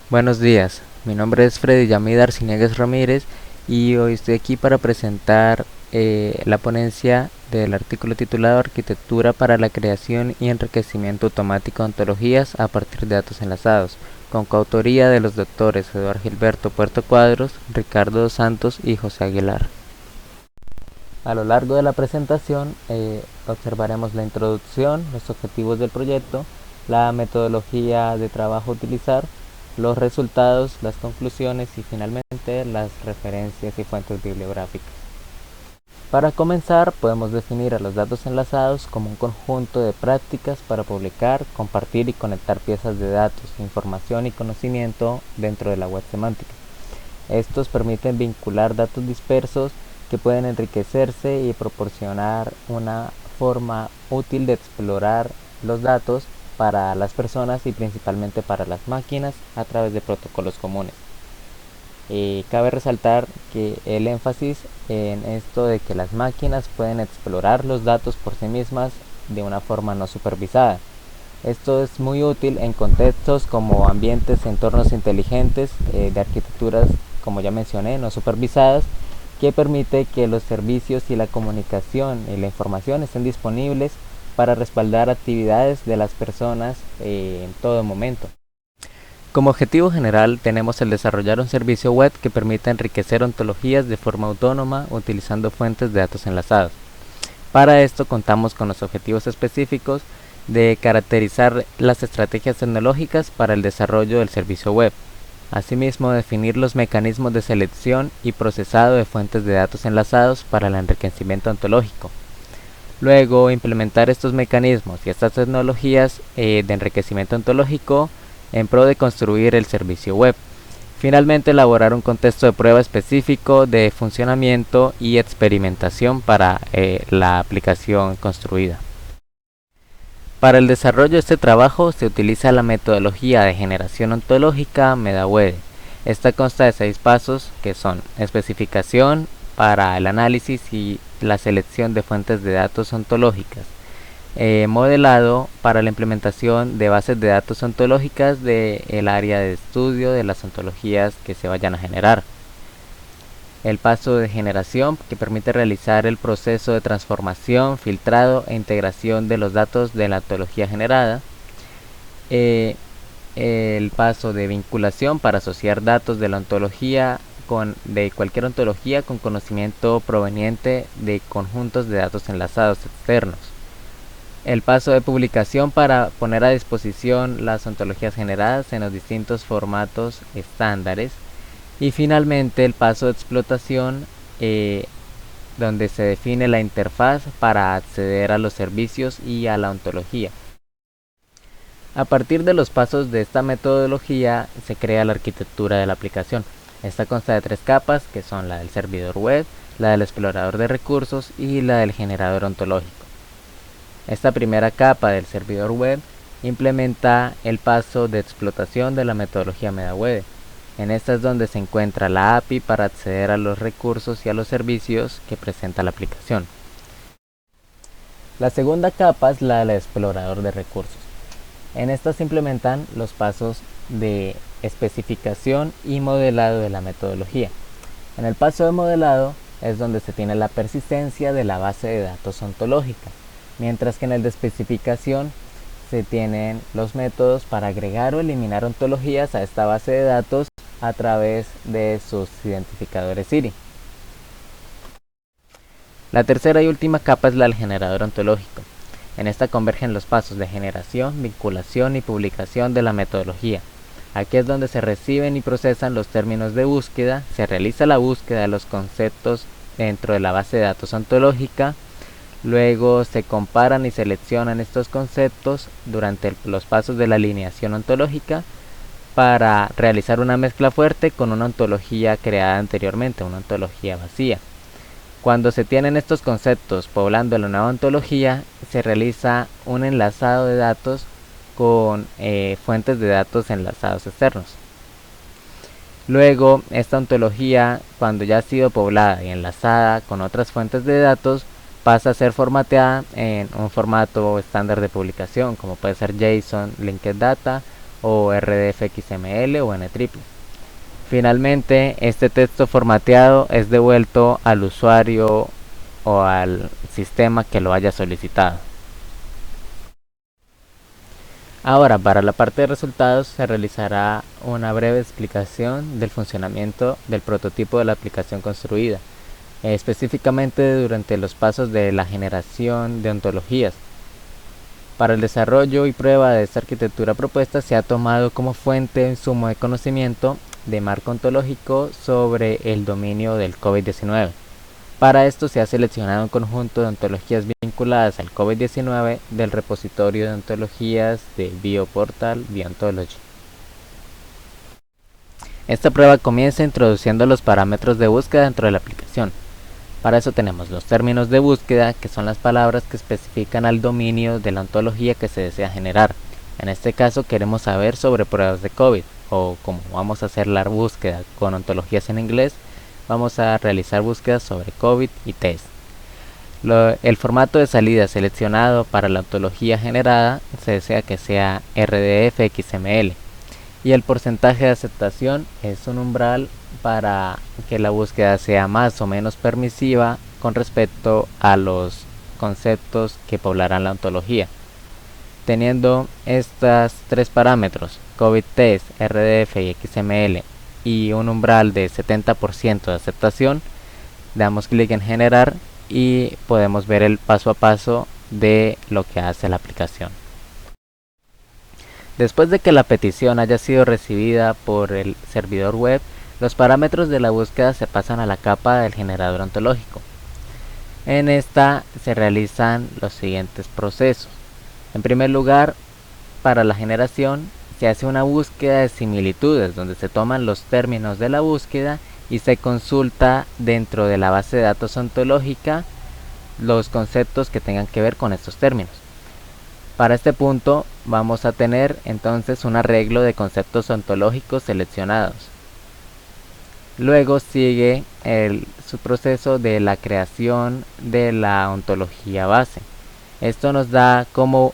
Buenos días, mi nombre es Freddy Yamid Arciniegues Ramírez y hoy estoy aquí para presentar la ponencia del artículo titulado Arquitectura para la creación y enriquecimiento automático de ontologías a partir de datos enlazados, con coautoría de los doctores Eduardo Gilberto Puerto Cuadros, Ricardo dos Santos y José Aguilar. A lo largo de la presentación observaremos la introducción, los objetivos del proyecto, la metodología de trabajo a utilizar, los resultados, las conclusiones y finalmente las referencias y fuentes bibliográficas. Para comenzar, podemos definir a los datos enlazados como un conjunto de prácticas para publicar, compartir y conectar piezas de datos, información y conocimiento dentro de la web semántica. Estos permiten vincular datos dispersos que pueden enriquecerse y proporcionar una forma útil de explorar los datos para las personas y principalmente para las máquinas a través de protocolos comunes. Cabe resaltar que el énfasis en esto de que las máquinas pueden explorar los datos por sí mismas de una forma no supervisada. Esto es muy útil en contextos como ambientes, entornos inteligentes de arquitecturas, como ya mencioné, no supervisadas, que permite que los servicios y la comunicación y la información estén disponibles para respaldar actividades de las personas en todo momento. Como objetivo general tenemos el desarrollar un servicio web que permita enriquecer ontologías de forma autónoma utilizando fuentes de datos enlazados. Para esto contamos con los objetivos específicos de caracterizar las estrategias tecnológicas para el desarrollo del servicio web. Asimismo, definir los mecanismos de selección y procesado de fuentes de datos enlazados para el enriquecimiento ontológico. Luego, implementar estos mecanismos y estas tecnologías de enriquecimiento ontológico en pro de construir el servicio web. Finalmente, elaborar un contexto de prueba específico de funcionamiento y experimentación para la aplicación construida. Para el desarrollo de este trabajo se utiliza la metodología de generación ontológica MetaWede. Esta consta de 6 pasos que son especificación para el análisis y la selección de fuentes de datos ontológicas, modelado para la implementación de bases de datos ontológicas del área de estudio de las ontologías que se vayan a generar. El paso de generación, que permite realizar el proceso de transformación, filtrado e integración de los datos de la ontología generada. El paso de vinculación, para asociar datos de la ontología de cualquier ontología con conocimiento proveniente de conjuntos de datos enlazados externos. El paso de publicación, para poner a disposición las ontologías generadas en los distintos formatos estándares. Y finalmente el paso de explotación, donde se define la interfaz para acceder a los servicios y a la ontología. A partir de los pasos de esta metodología se crea la arquitectura de la aplicación. Esta consta de 3 capas, que son la del servidor web, la del explorador de recursos y la del generador ontológico. Esta primera capa del servidor web implementa el paso de explotación de la metodología MetaWede. En esta es donde se encuentra la API para acceder a los recursos y a los servicios que presenta la aplicación. La segunda capa es la del explorador de recursos. En esta se implementan los pasos de especificación y modelado de la metodología. En el paso de modelado es donde se tiene la persistencia de la base de datos ontológica, mientras que en el de especificación se tienen los métodos para agregar o eliminar ontologías a esta base de datos a través de sus identificadores Siri. La tercera y última capa es la del generador ontológico. En esta convergen los pasos de generación, vinculación y publicación de la metodología. Aquí es donde se reciben y procesan los términos de búsqueda, se realiza la búsqueda de los conceptos dentro de la base de datos ontológica, luego se comparan y seleccionan estos conceptos durante los pasos de la alineación ontológica para realizar una mezcla fuerte con una ontología creada anteriormente, una ontología vacía. Cuando se tienen estos conceptos poblando la nueva ontología, se realiza un enlazado de datos con fuentes de datos enlazados externos. Luego, esta ontología, cuando ya ha sido poblada y enlazada con otras fuentes de datos, pasa a ser formateada en un formato estándar de publicación, como puede ser JSON, Linked Data o RDF XML o NTRI. Finalmente, este texto formateado es devuelto al usuario o al sistema que lo haya solicitado. Ahora, para la parte de resultados se realizará una breve explicación del funcionamiento del prototipo de la aplicación construida, específicamente durante los pasos de la generación de ontologías. Para el desarrollo y prueba de esta arquitectura propuesta se ha tomado como fuente un insumo de conocimiento de marco ontológico sobre el dominio del COVID-19. Para esto se ha seleccionado un conjunto de ontologías vinculadas al COVID-19 del repositorio de ontologías de Bioportal Biontology. Esta prueba comienza introduciendo los parámetros de búsqueda dentro de la aplicación. Para eso tenemos los términos de búsqueda, que son las palabras que especifican al dominio de la ontología que se desea generar. En este caso queremos saber sobre pruebas de COVID, o como vamos a hacer la búsqueda con ontologías en inglés, vamos a realizar búsquedas sobre COVID y test. El formato de salida seleccionado para la ontología generada se desea que sea RDF XML. Y el porcentaje de aceptación es un umbral para que la búsqueda sea más o menos permisiva con respecto a los conceptos que poblarán la ontología. Teniendo estos tres parámetros, COVID test, RDF y XML, y un umbral de 70% de aceptación, damos clic en generar y podemos ver el paso a paso de lo que hace la aplicación. Después de que la petición haya sido recibida por el servidor web, los parámetros de la búsqueda se pasan a la capa del generador ontológico. En esta se realizan los siguientes procesos. En primer lugar, para la generación se hace una búsqueda de similitudes, donde se toman los términos de la búsqueda y se consulta dentro de la base de datos ontológica los conceptos que tengan que ver con estos términos. Para este punto vamos a tener entonces un arreglo de conceptos ontológicos seleccionados. Luego sigue su proceso de la creación de la ontología base. Esto nos da como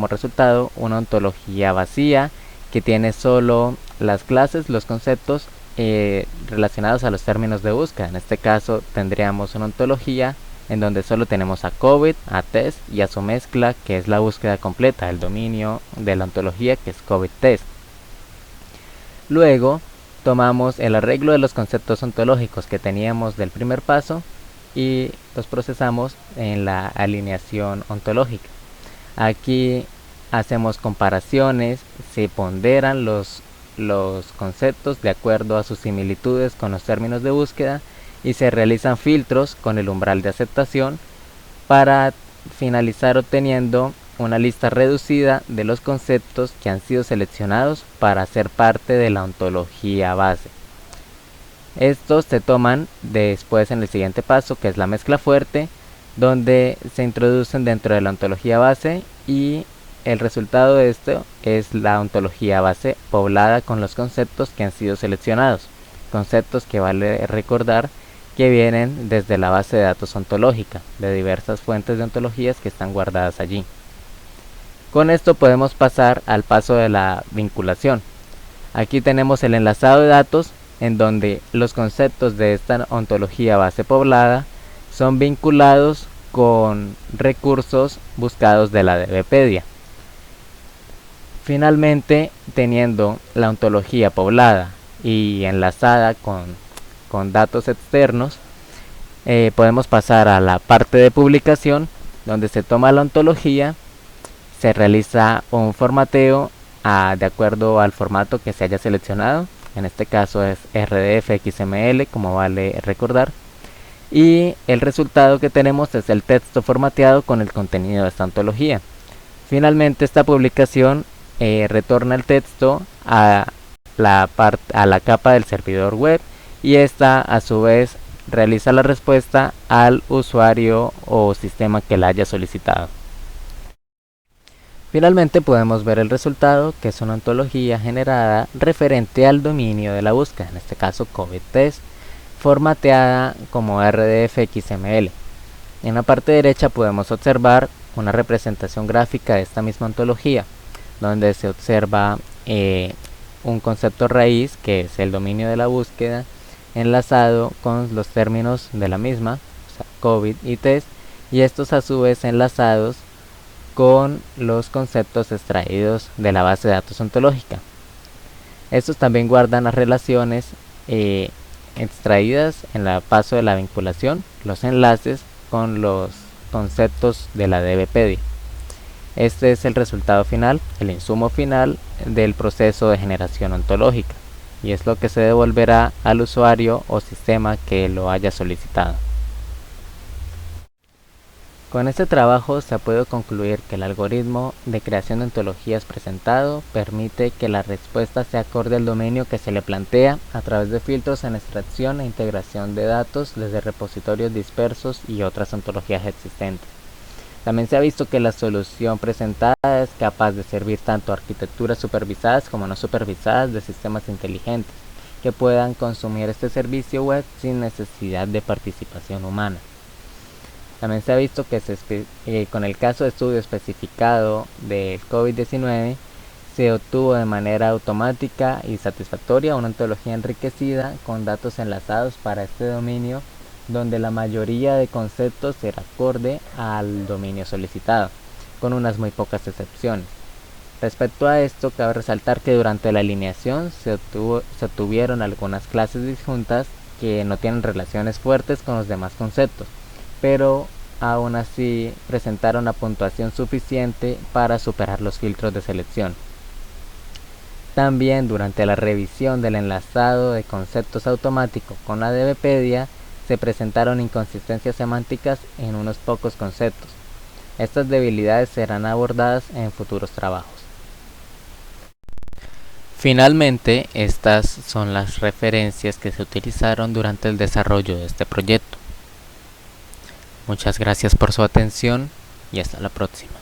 resultado una ontología vacía que tiene solo las clases, los conceptos relacionados a los términos de búsqueda. En este caso tendríamos una ontología en donde solo tenemos a COVID, a test y a su mezcla, que es la búsqueda completa, el dominio de la ontología, que es COVID test. Luego tomamos el arreglo de los conceptos ontológicos que teníamos del primer paso y los procesamos en la alineación ontológica. Aquí hacemos comparaciones, se ponderan los conceptos de acuerdo a sus similitudes con los términos de búsqueda y se realizan filtros con el umbral de aceptación para finalizar obteniendo una lista reducida de los conceptos que han sido seleccionados para ser parte de la ontología base. Estos se toman después en el siguiente paso, que es la mezcla fuerte, donde se introducen dentro de la ontología base y el resultado de esto es la ontología base poblada con los conceptos que han sido seleccionados, conceptos que vale recordar que vienen desde la base de datos ontológica de diversas fuentes de ontologías que están guardadas allí. Con esto podemos pasar al paso de la vinculación. Aquí tenemos el enlazado de datos en donde los conceptos de esta ontología base poblada son vinculados con recursos buscados de la DBpedia. Finalmente, teniendo la ontología poblada y enlazada con datos externos, podemos pasar a la parte de publicación, donde se toma la ontología, se realiza un formateo de acuerdo al formato que se haya seleccionado. En este caso es RDF XML, como vale recordar, y el resultado que tenemos es el texto formateado con el contenido de esta ontología. Finalmente, esta publicación retorna el texto a la capa del servidor web y esta a su vez realiza la respuesta al usuario o sistema que la haya solicitado. Finalmente podemos ver el resultado, que es una ontología generada referente al dominio de la búsqueda, en este caso COVID test, formateada como RDF XML. En la parte derecha podemos observar una representación gráfica de esta misma ontología. donde se observa un concepto raíz, que es el dominio de la búsqueda, enlazado con los términos de la misma, o sea, COVID y test, y estos a su vez enlazados con los conceptos extraídos de la base de datos ontológica. Estos también guardan las relaciones extraídas en el paso de la vinculación, los enlaces con los conceptos de la DBpedia. Este es el resultado final, el insumo final del proceso de generación ontológica, y es lo que se devolverá al usuario o sistema que lo haya solicitado. Con este trabajo se puede concluir que el algoritmo de creación de ontologías presentado permite que la respuesta se acorde al dominio que se le plantea a través de filtros en extracción e integración de datos desde repositorios dispersos y otras ontologías existentes. También se ha visto que la solución presentada es capaz de servir tanto a arquitecturas supervisadas como no supervisadas de sistemas inteligentes que puedan consumir este servicio web sin necesidad de participación humana. También se ha visto que con el caso de estudio especificado del COVID-19 se obtuvo de manera automática y satisfactoria una ontología enriquecida con datos enlazados para este dominio, donde la mayoría de conceptos era acorde al dominio solicitado, con unas muy pocas excepciones. Respecto a esto, cabe resaltar que durante la alineación se obtuvieron algunas clases disjuntas que no tienen relaciones fuertes con los demás conceptos, pero aún así presentaron una puntuación suficiente para superar los filtros de selección. También durante la revisión del enlazado de conceptos automático con la DBpedia se presentaron inconsistencias semánticas en unos pocos conceptos. Estas debilidades serán abordadas en futuros trabajos. Finalmente, estas son las referencias que se utilizaron durante el desarrollo de este proyecto. Muchas gracias por su atención y hasta la próxima.